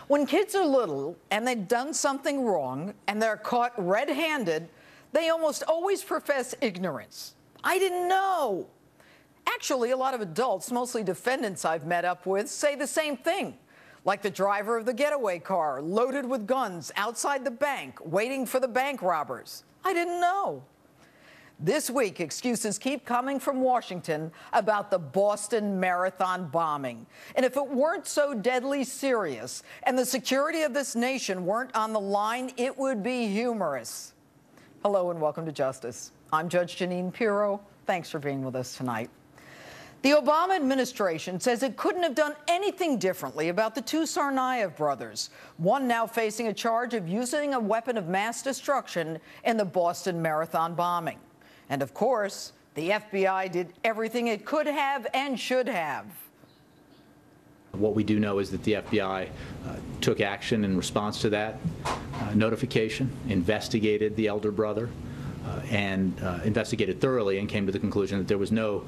When kids are little and they've done something wrong and they're caught red-handed, they almost always profess ignorance. I didn't know. Actually, a lot of adults, mostly defendants I've met up with, say the same thing. Like the driver of the getaway car, loaded with guns, outside the bank, waiting for the bank robbers. I didn't know. This week, excuses keep coming from Washington about the Boston Marathon bombing. And if it weren't so deadly serious and the security of this nation weren't on the line, it would be humorous. Hello and welcome to Justice. I'm Judge Jeanine Pirro. Thanks for being with us tonight. The Obama administration says it couldn't have done anything differently about the two Tsarnaev brothers, one now facing a charge of using a weapon of mass destruction in the Boston Marathon bombing. And of course, the FBI did everything it could have and should have. What we do know is that the FBI took action in response to that notification, investigated the elder brother, and investigated thoroughly and came to the conclusion that there was no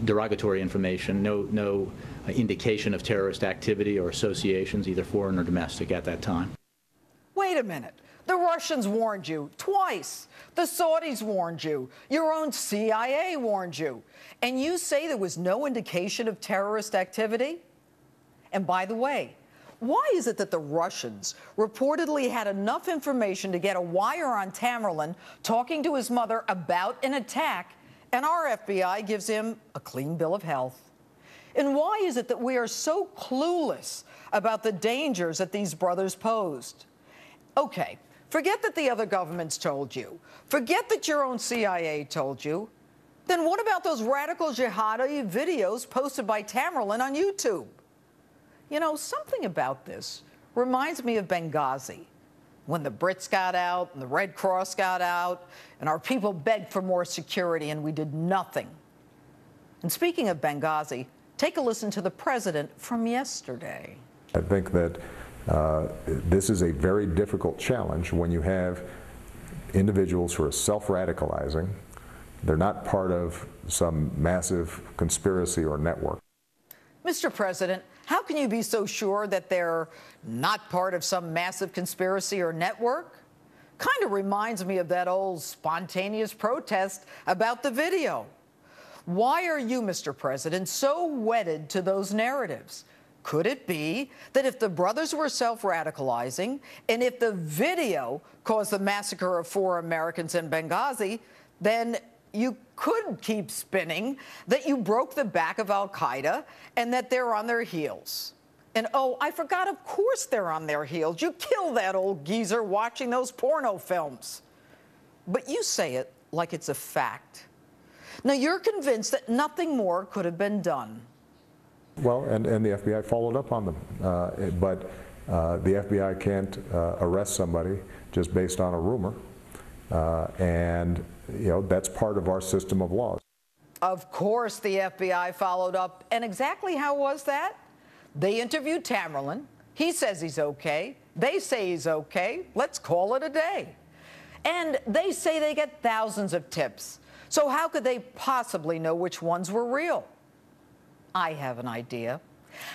derogatory information, no indication of terrorist activity or associations, either foreign or domestic, at that time. Wait a minute. The Russians warned you twice. The Saudis warned you. Your own CIA warned you. And you say there was no indication of terrorist activity? And by the way, why is it that the Russians reportedly had enough information to get a wire on Tamerlan talking to his mother about an attack, and our FBI gives him a clean bill of health? And why is it that we are so clueless about the dangers that these brothers posed? Okay, forget that the other governments told you. Forget that your own CIA told you. Then what about those radical jihadi videos posted by Tamerlan on YouTube? You know, something about this reminds me of Benghazi, when the Brits got out and the Red Cross got out and our people begged for more security and we did nothing. And speaking of Benghazi, take a listen to the president from yesterday. I think that this is a very difficult challenge when you have individuals who are self-radicalizing. They're not part of some massive conspiracy or network. Mr. President, how can you be so sure that they're not part of some massive conspiracy or network? Kind of reminds me of that old spontaneous protest about the video. Why are you, Mr. President, so wedded to those narratives? Could it be that if the brothers were self-radicalizing and if the video caused the massacre of 4 Americans in Benghazi, then you could keep spinning that you broke the back of al-Qaeda and that they're on their heels? And oh, I forgot, of course they're on their heels. You killed that old geezer watching those porno films. But you say it like it's a fact. Now, you're convinced that nothing more could have been done. Well, and the FBI followed up on them. But the FBI can't arrest somebody just based on a rumor. And, you know, that's part of our system of laws. Of course the FBI followed up. And exactly how was that? They interviewed Tamerlan. He says he's okay. They say he's okay. Let's call it a day. And they say they get thousands of tips. So how could they possibly know which ones were real? I have an idea.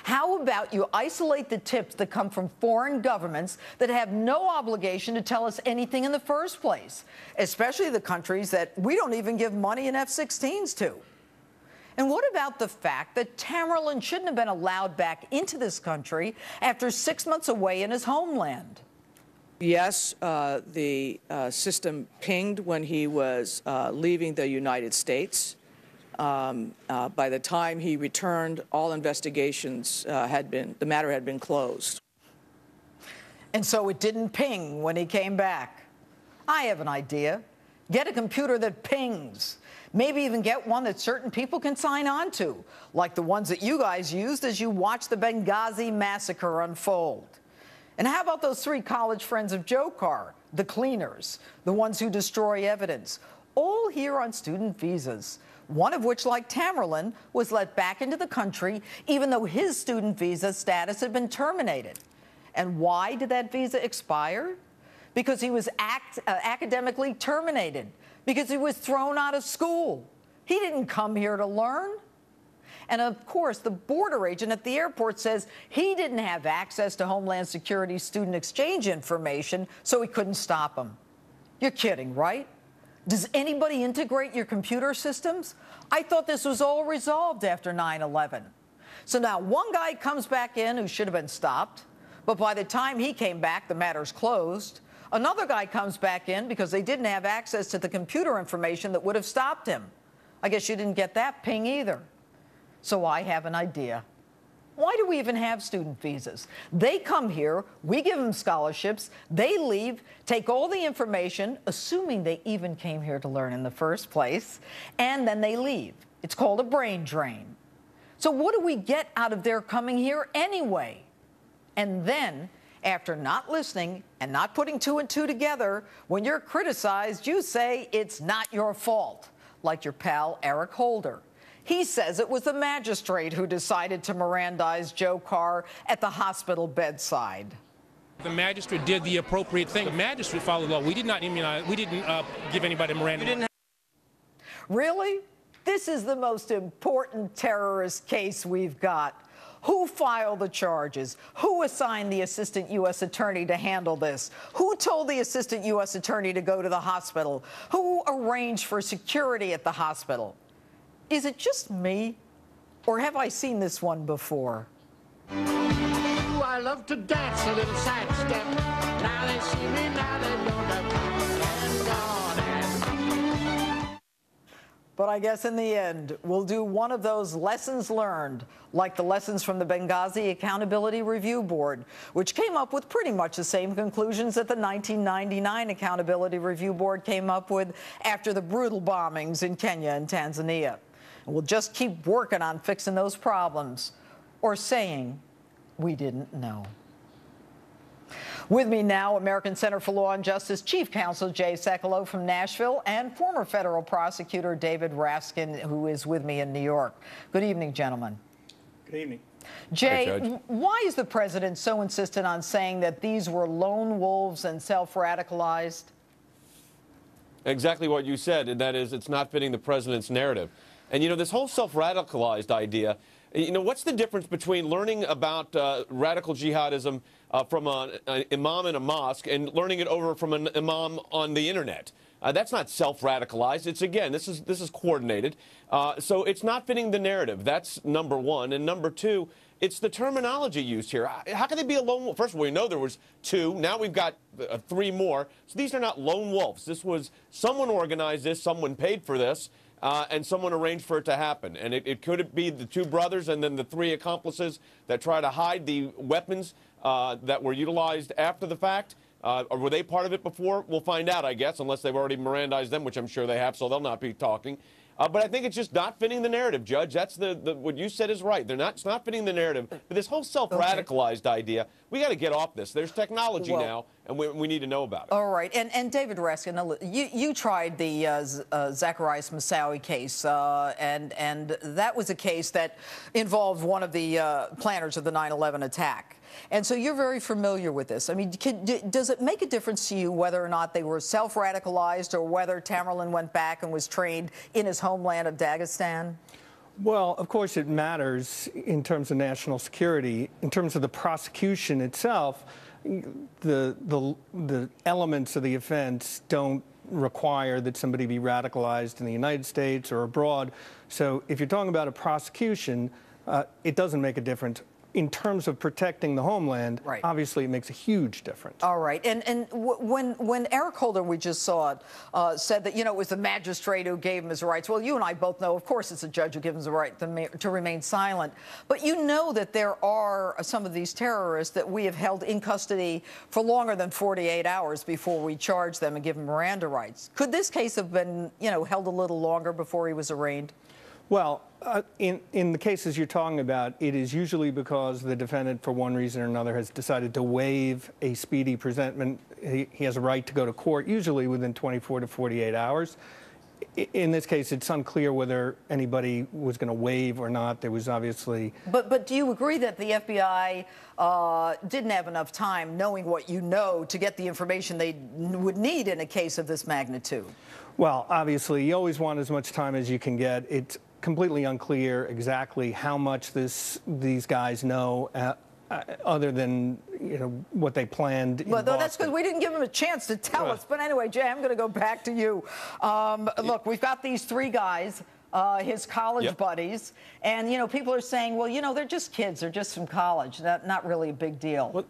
How about you isolate the tips that come from foreign governments that have no obligation to tell us anything in the first place, especially the countries that we don't even give money in F-16s to? And what about the fact that Tamerlan shouldn't have been allowed back into this country after 6 months away in his homeland? Yes, the system pinged when he was leaving the United States. By the time he returned, all investigations the matter had been closed. And so it didn't ping when he came back. I have an idea. Get a computer that pings. Maybe even get one that certain people can sign on to, like the ones that you guys used as you watched the Benghazi massacre unfold. And how about those 3 college friends of Joe Carr, the cleaners, the ones who destroy evidence, all here on student visas, one of which, like Tamerlan, was let back into the country even though his student visa status had been terminated. And why did that visa expire? Because he was academically terminated, because he was thrown out of school. He didn't come here to learn. And of course, the border agent at the airport says he didn't have access to Homeland Security student exchange information, so he couldn't stop him. You're kidding, right? Does anybody integrate your computer systems? I thought this was all resolved after 9/11. So now one guy comes back in who should have been stopped, but by the time he came back, the matter's closed. Another guy comes back in because they didn't have access to the computer information that would have stopped him. I guess you didn't get that ping either. So I have an idea. Why do we even have student visas? They come here, we give them scholarships, they leave, take all the information, assuming they even came here to learn in the first place, and then they leave. It's called a brain drain. So what do we get out of their coming here anyway? And then, after not listening and not putting two and two together, when you're criticized, you say it's not your fault, like your pal Eric Holder. He says it was the magistrate who decided to Mirandize Joe Carr at the hospital bedside. The magistrate did the appropriate thing. The magistrate followed the law. We did not immunize. We didn't give anybody Miranda. Really? This is the most important terrorist case we've got. Who filed the charges? Who assigned the assistant U.S. attorney to handle this? Who told the assistant U.S. attorney to go to the hospital? Who arranged for security at the hospital? Is it just me, or have I seen this one before? Ooh, I love to dance a little sidestep. Now they see me, now they know that I'm gone and... But I guess in the end, we'll do one of those lessons learned, like the lessons from the Benghazi Accountability Review Board, which came up with pretty much the same conclusions that the 1999 Accountability Review Board came up with after the brutal bombings in Kenya and Tanzania. And we'll just keep working on fixing those problems, or saying we didn't know. With me now, American Center for Law and Justice Chief Counsel Jay Sekulow from Nashville and former federal prosecutor David Raskin, who is with me in New York. Good evening, gentlemen. Good evening. Jay, why is the president so insistent on saying that these were lone wolves and self-radicalized? Exactly what you said, and that is it's not fitting the president's narrative. And, you know, this whole self-radicalized idea, you know, what's the difference between learning about radical jihadism from an imam in a mosque and learning it over from an imam on the internet? That's not self-radicalized. It's, again, this is coordinated. So it's not fitting the narrative. That's number one. And number two, it's the terminology used here. How can they be a lone wolf? First of all, we know there was two. Now we've got three more. So these are not lone wolves. This was someone organized this, someone paid for this. And someone arranged for it to happen. And it could be the two brothers and then the three accomplices that try to hide the weapons that were utilized after the fact. Or were they part of it before? We'll find out, I guess, unless they've already Mirandized them, which I'm sure they have, so they'll not be talking. But I think it's just not fitting the narrative, Judge. That's what you said is right. It's not fitting the narrative. But this whole self-radicalized idea, we got to get off this. There's technology now, and we need to know about it. All right. And David Raskin, you tried the Zacharias Moussaoui case, and that was a case that involved one of the planners of the 9/11 attack. And so you're very familiar with this. I mean, does it make a difference to you whether or not they were self-radicalized or whether Tamerlan went back and was trained in his homeland of Dagestan? Well, of course it matters in terms of national security. In terms of the prosecution itself, the elements of the offense don't require that somebody be radicalized in the United States or abroad. So if you're talking about a prosecution, it doesn't make a difference. In terms of protecting the homeland, right. Obviously it makes a huge difference. All right. And when Eric Holder, we just saw it, said that, you know, it was the magistrate who gave him his rights. Well, you and I both know, of course, it's a judge who gives him the right to remain silent. But you know that there are some of these terrorists that we have held in custody for longer than 48 hours before we charge them and give them Miranda rights. Could this case have been, you know, held a little longer before he was arraigned? Well, in the cases you're talking about, it is usually because the defendant, for one reason or another, has decided to waive a speedy presentment. He has a right to go to court, usually within 24 to 48 hours. In this case, it's unclear whether anybody was going to waive or not. There was obviously... But do you agree that the FBI didn't have enough time, knowing what you know, to get the information they would need in a case of this magnitude? Well, obviously, you always want as much time as you can get. It's completely unclear exactly how much these guys know, other than what they planned. Well, that's because we didn't give them a chance to tell us. But anyway, Jay, I'm going to go back to you. Look, we've got these three guys. His college buddies, and people are saying, well, they're just kids, they're just from college, not really a big deal.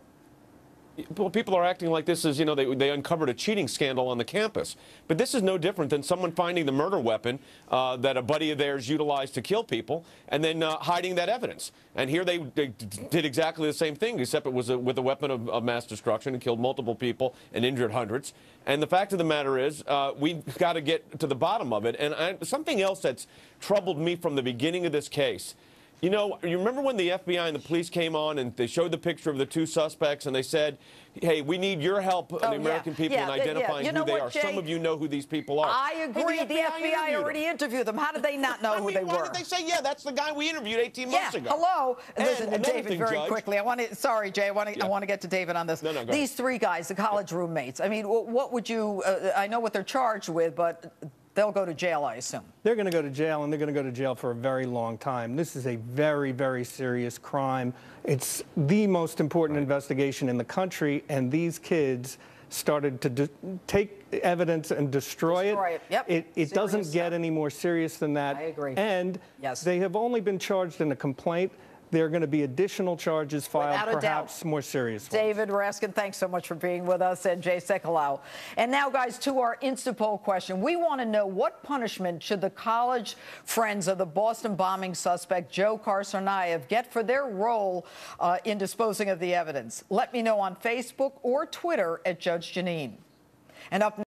Well, people are acting like this is, they uncovered a cheating scandal on the campus. But this is no different than someone finding the murder weapon that a buddy of theirs utilized to kill people and then hiding that evidence. And here they did exactly the same thing, except it was with a weapon of mass destruction and killed multiple people and injured hundreds. And the fact of the matter is, we've got to get to the bottom of it. And something else that's troubled me from the beginning of this case. You remember when the FBI and the police came on and they showed the picture of the two suspects and they said, hey, we need your help, the American people, in identifying who they are. Jay, some of you know who these people are. I agree. Well, the FBI already interviewed them. How did they not know who they were? Why did they say, yeah, that's the guy we interviewed 18 months ago? Hello. Listen, David, thing, very Judge, quickly. Sorry, Jay, I want to get to David on this. No, go These three guys, the college roommates. I mean, what would you? I know what they're charged with, but they'll go to jail, I assume. They're going to go to jail, and they're going to go to jail for a very long time. This is a very, very serious crime. It's the most important investigation in the country, and these kids started to take evidence and destroy it. Yep. It doesn't get any more serious than that. I agree. And they have only been charged in a complaint. There are going to be additional charges filed, perhaps more serious ones. David Raskin, thanks so much for being with us, and Jay Sekulow. And now, guys, to our Insta poll question. We want to know, what punishment should the college friends of the Boston bombing suspect Joe Tsarnaev get for their role in disposing of the evidence? Let me know on Facebook or Twitter at Judge Jeanine. And up